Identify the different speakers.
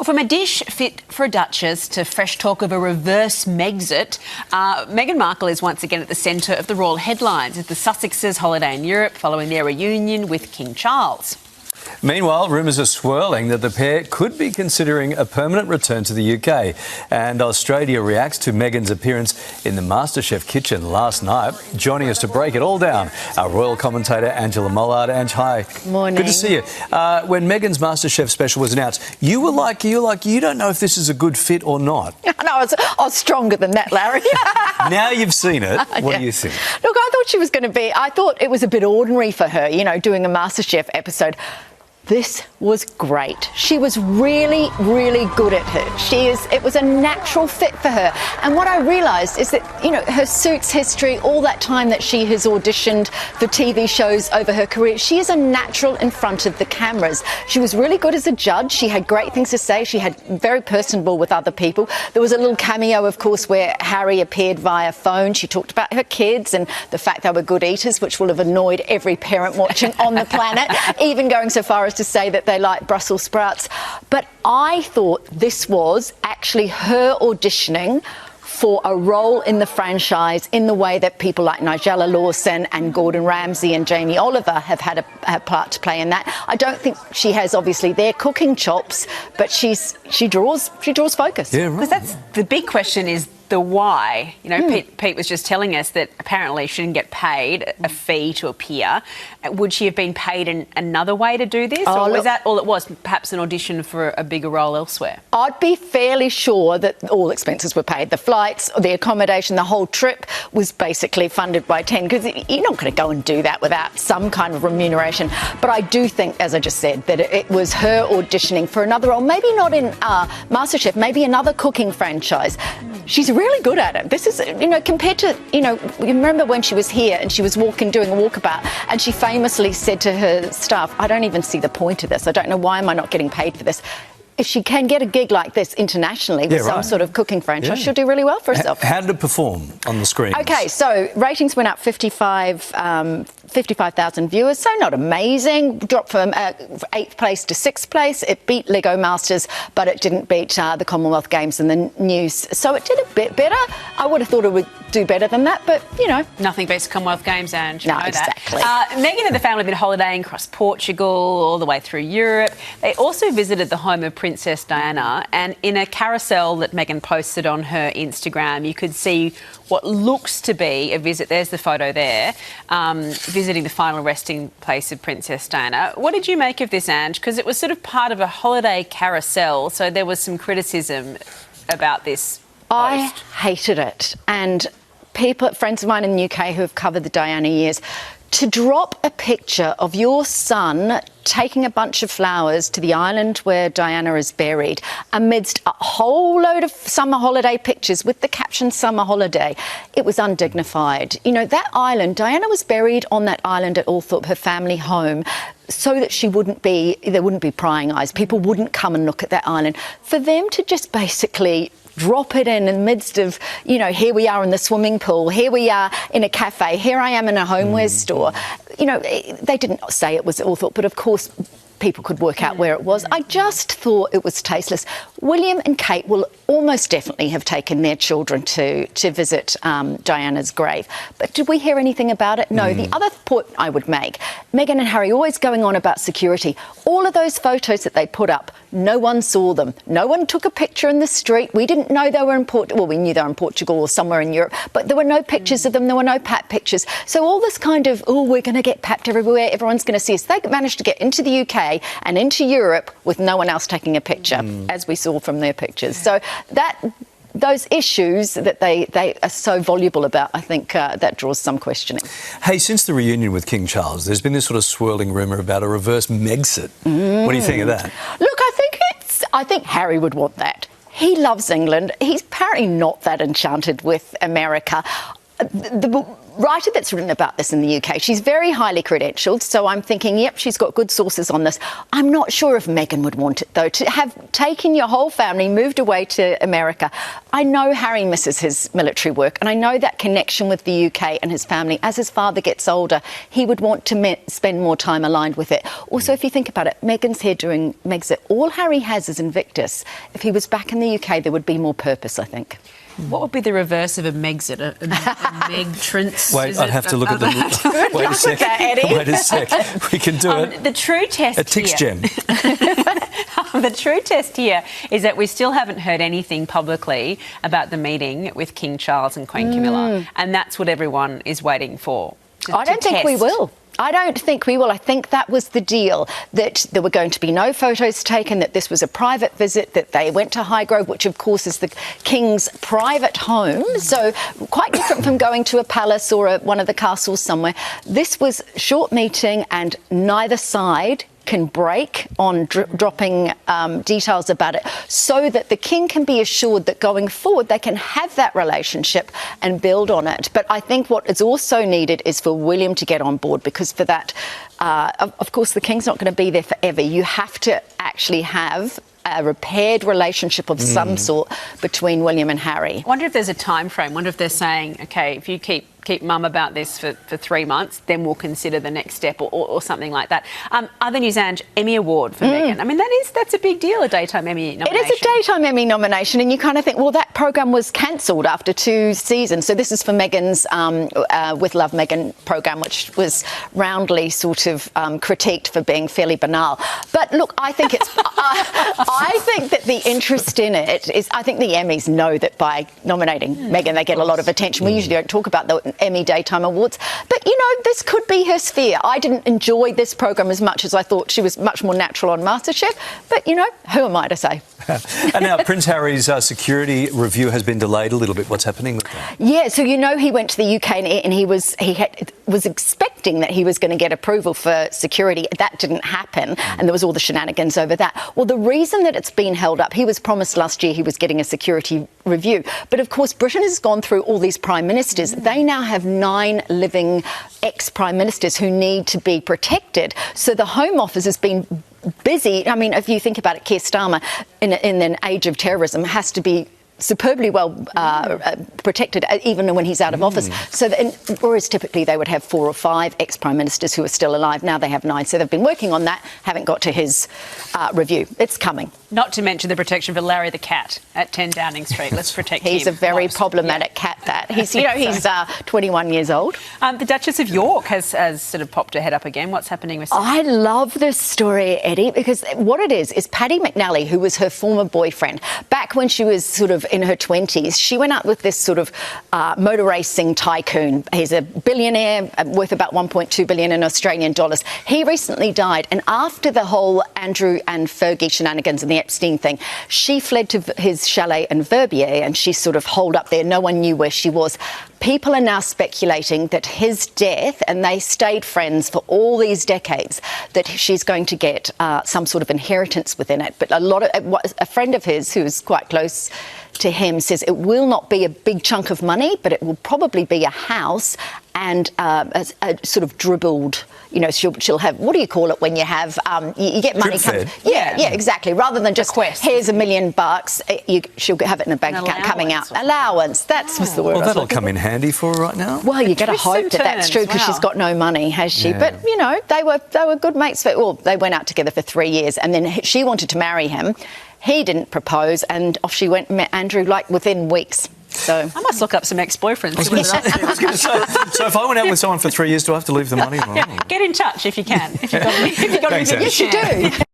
Speaker 1: Well, from a dish fit for a duchess to fresh talk of a reverse Megxit, Meghan Markle is once again at the centre of the royal headlines as the Sussexes holiday in Europe following their reunion with King Charles.
Speaker 2: Meanwhile, rumours are swirling that the pair could be considering a permanent return to the UK. And Australia reacts to Meghan's appearance in the MasterChef kitchen last night. Joining us to break it all down, our royal commentator Angela Mollard. Ange, hi.
Speaker 3: Morning.
Speaker 2: Good to see you. When Meghan's MasterChef special was announced, you were like, you don't know if this is a good fit or not.
Speaker 3: No, I was stronger than that, Larry.
Speaker 2: Now you've seen it. What do you think?
Speaker 3: Look, I thought it was a bit ordinary for her, doing a MasterChef episode. This was great. She was really, really good at it. It was a natural fit for her. And what I realised is that, her Suits history, all that time that she has auditioned for TV shows over her career, she is a natural in front of the cameras. She was really good as a judge. She had great things to say. She had very personable with other people. There was a little cameo, of course, where Harry appeared via phone. She talked about her kids and the fact they were good eaters, which will have annoyed every parent watching on the planet, even going so far as to say that they like Brussels sprouts. But I thought this was actually her auditioning for a role in the franchise in the way that people like Nigella Lawson and Gordon Ramsay and Jamie Oliver have had a part to play in that. I don't think she has, obviously, their cooking chops, but she draws focus.
Speaker 2: Yeah, right.
Speaker 1: Because that's the big question is the why. Pete was just telling us that apparently she didn't get paid a fee to appear. Would she have been paid in another way to do this? Or was that all it was, perhaps an audition for a bigger role elsewhere?
Speaker 3: I'd be fairly sure that all expenses were paid. The flights, the accommodation, the whole trip was basically funded by 10, because you're not going to go and do that without some kind of remuneration. But I do think, as I just said, that it was her auditioning for another role, maybe not in MasterChef, maybe another cooking franchise. She's really good at it. This is, compared to, you remember when she was here and she was doing a walkabout, and she famously said to her staff, I don't even see the point of this. I don't know, why am I not getting paid for this? If she can get a gig like this internationally with some sort of cooking franchise, she'll do really well for herself.
Speaker 2: How did it perform on the screen?
Speaker 3: OK, so ratings went up 55,000 viewers, so not amazing. Dropped from 8th place to 6th place. It beat Lego Masters, but it didn't beat the Commonwealth Games and the News. So it did a bit better. I would have thought it would do better than that, but,
Speaker 1: Nothing beats Commonwealth Games, Ange.
Speaker 3: No, exactly.
Speaker 1: Meghan and the family have been holidaying across Portugal, all the way through Europe. They also visited the home of Princess Diana, and in a carousel that Meghan posted on her Instagram, you could see what looks to be a visit. There's the photo there, visiting the final resting place of Princess Diana. What did you make of this, Ange? Because it was sort of part of a holiday carousel, so there was some criticism about this post.
Speaker 3: I hated it, and friends of mine in the UK who have covered the Diana years, to drop a picture of your son taking a bunch of flowers to the island where Diana is buried amidst a whole load of summer holiday pictures with the caption summer holiday, it was undignified. That island, Diana was buried on that island at Althorpe, her family home, so that there wouldn't be prying eyes. People wouldn't come and look at that island. For them to just basically drop it in the midst of, here we are in the swimming pool, here we are in a cafe, here I am in a homeware store. They didn't say it was Althorpe, but of course people could work out where it was. I just thought it was tasteless. William and Kate will almost definitely have taken their children to visit Diana's grave. But did we hear anything about it? No. The other point I would make, Meghan and Harry always going on about security. All of those photos that they put up, no one saw them. No one took a picture in the street. We didn't know they were in Portugal. Well, we knew they were in Portugal or somewhere in Europe, but there were no pictures of them. There were no pat pictures. So all this kind of, we're going to get papped everywhere, everyone's going to see us. They managed to get into the UK and into Europe with no one else taking a picture, as we saw from their pictures. So those issues that they are so voluble about, I think that draws some questioning.
Speaker 2: Hey, since the reunion with King Charles, there's been this sort of swirling rumour about a reverse Megxit. What do you think of that?
Speaker 3: Look, I think Harry would want that. He loves England. He's apparently not that enchanted with America. writer that's written about this in the UK, she's very highly credentialed, so I'm thinking, yep, she's got good sources on this. I'm not sure if Meghan would want it, though, to have taken your whole family, moved away to America. I know Harry misses his military work, and I know that connection with the UK and his family. As his father gets older, he would want to spend more time aligned with it. Also, if you think about it, Meghan's here doing Megxit. All Harry has is Invictus. If he was back in the UK, there would be more purpose, I think.
Speaker 1: What would be the reverse of a Megxit? A Meg-trance?
Speaker 2: Wait, I'd have to look at the... Wait a sec. Wait a sec. We can do it.
Speaker 1: The true test
Speaker 2: A Tix gem.
Speaker 1: The true test here is that we still haven't heard anything publicly about the meeting with King Charles and Queen Camilla, and that's what everyone is waiting for.
Speaker 3: I don't think we will. I don't think we will. I think that was the deal, that there were going to be no photos taken, that this was a private visit, that they went to Highgrove, which of course is the King's private home, so quite different from going to a palace or one of the castles somewhere. This was a short meeting and neither side can break on dropping details about it, so that the King can be assured that going forward they can have that relationship and build on it. But I think what is also needed is for William to get on board, because for that, of course, the King's not going to be there forever. You have to actually have a repaired relationship of some sort between William and Harry.
Speaker 1: I wonder if there's a time frame. I wonder if they're saying, OK, if you keep mum about this for 3 months, then we'll consider the next step, or something like that. Other news, Ange, Emmy Award for Meghan. I mean, that's a big deal, a Daytime Emmy nomination.
Speaker 3: It is a Daytime Emmy nomination, and you kind of think, well, that programme was cancelled after 2 seasons. So this is for Meghan's With Love Meghan programme, which was roundly sort of critiqued for being fairly banal. But look, I think it's... I think that the interest in it is... I think the Emmys know that by nominating Meghan, they get a lot of attention. We usually don't talk about the Emmy Daytime Awards, but you know, this could be her sphere. I didn't enjoy this program as much as I thought. She was much more natural on MasterChef, but you know, who am I to say?
Speaker 2: And now Prince Harry's security review has been delayed a little bit. What's happening with that?
Speaker 3: Yeah, so you know, he went to the UK and he was expecting that he was going to get approval for security. That didn't happen, and there was all the shenanigans over that. Well, the reason that it's been held up, he was promised last year he was getting a security review, but of course Britain has gone through all these prime ministers. They now have 9 living ex-prime ministers who need to be protected. So the Home Office has been busy. I mean, if you think about it, Keir Starmer, in an age of terrorism, has to be superbly well protected even when he's out of office. So whereas typically they would have 4 or 5 ex-prime ministers who are still alive, now they have 9. So they've been working on that, haven't got to his review. It's coming.
Speaker 1: Not to mention the protection for Larry the cat at 10 Downing Street. Let's protect him.
Speaker 3: He's a very problematic cat, that. He's, you know, he's 21 years old.
Speaker 1: The Duchess of York has sort of popped her head up again. What's happening with...
Speaker 3: I love this story, Eddie, because what it is Paddy McNally, who was her former boyfriend, back when she was sort of in her 20s, she went out with this sort of motor racing tycoon. He's a billionaire worth about 1.2 billion in Australian dollars. He recently died, and after the whole Andrew and Fergie shenanigans and the Epstein thing, she fled to his chalet in Verbier, and she sort of holed up there. No one knew where she was. People are now speculating that his death, and they stayed friends for all these decades, that she's going to get some sort of inheritance within it. But a friend of his who's quite close to him says it will not be a big chunk of money, but it will probably be a house and a sort of dribbled, you know, she'll have, what do you call it when you have, you get money coming? Yeah, exactly. Rather than just, here's $1 million, she'll have it in a bank account coming out. Allowance, that's the word.
Speaker 2: Well, that'll come in handy for her right now.
Speaker 3: Well, you got to hope that that's true, because she's got no money, has she?
Speaker 2: Yeah.
Speaker 3: But, you know, they were good mates. They went out together for 3 years, and then she wanted to marry him. He didn't propose, and off she went, met Andrew, like within weeks. So
Speaker 1: I must look up some ex-boyfriends.
Speaker 2: I was going to say, so if I went out with someone for 3 years, do I have to leave the money?
Speaker 1: Yeah, get in touch if you can. If you've got
Speaker 2: Thanks,
Speaker 1: yes, you do.